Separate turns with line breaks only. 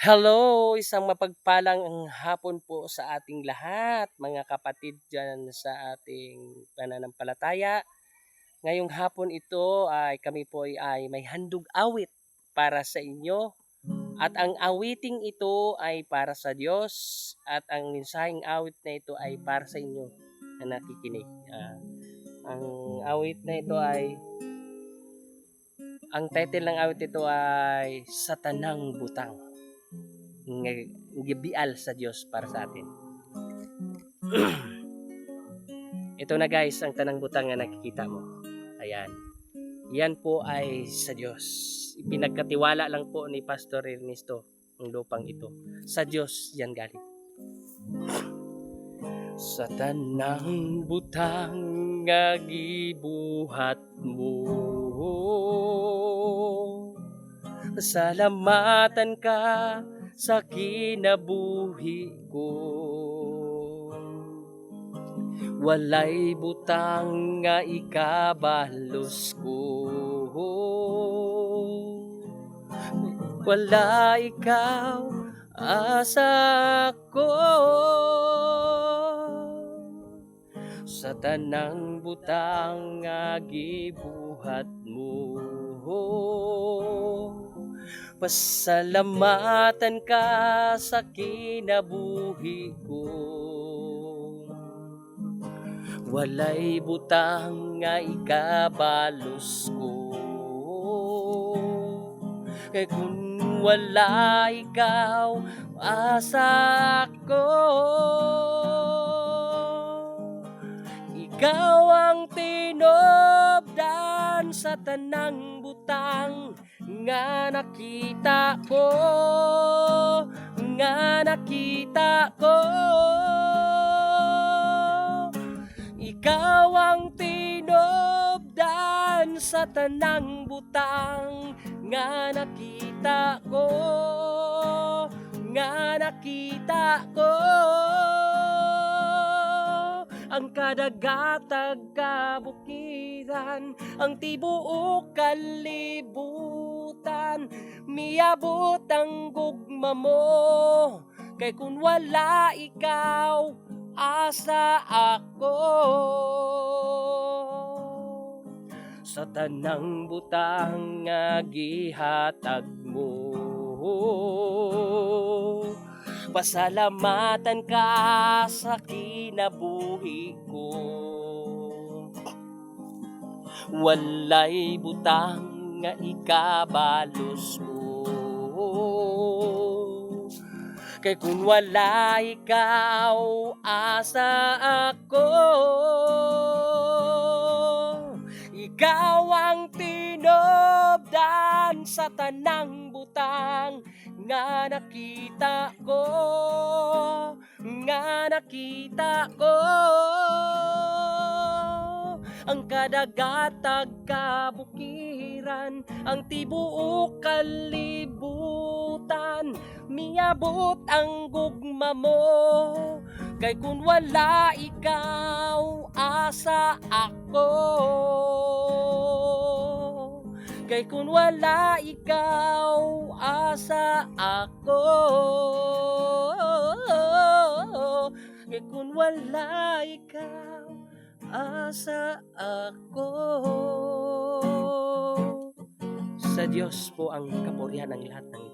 Hello, isang mapagpalang hapon po sa ating lahat, mga kapatid diyan sa ating pananampalataya. Ngayong hapon ito ay kami po ay may handog awit para sa inyo at ang awiting ito ay para sa Diyos at ang mensaheng awit na ito ay para sa inyo na nakikinig. Ang awit na ito ay ang title ng awit ito ay Sa Tanang Butang. Gibial sa Diyos para sa atin. Ito na guys, ang tanang butang na nakikita mo. Ayan. Yan po ay sa Diyos. Ipinagkatiwala lang po ni Pastor Ernesto ang lupang ito. Sa Diyos yan galing. Sa tanang butang nga gibuhat mo, salamatan ka sa kinabuhi ko. Walay butang nga ikabalos ko, wala ikaw asa ko. Sa tanang butang nga gibuhat mo, pasalamatan ka sa kinabuhi ko. Walay butang nga ikabalos ko, kay kung wala ikaw asa ko. Ikaw ang tinobdan sa tanang butang nga nakita ko, nga nakita ko. Ikaw ang tinobdan sa tanang butang nga nakita ko, nga nakita ko. Ang kadagatag kabukiran, ang tibuok kalibutan, miabot ang gugma mo, kay kung wala ikaw asa ako. Sa tanang butang nga gihatag mo, pasalamatan ka sa kinabuhi ko. Walay butang nga ikabalos mo, kay kung wala ikaw asa ako. Ikaw ang tinobdan sa tanang butang nga nakita ko, nga nakita ko. Ang kadagatag kabukiran, ang tibuok kalibutan, miabot ang gugma mo, kay kung wala ikaw asa ako. Kay kung wala ikaw asa ako. Kay kung wala ikaw asa ako. Sa Diyos po ang kapurihan ng lahat ng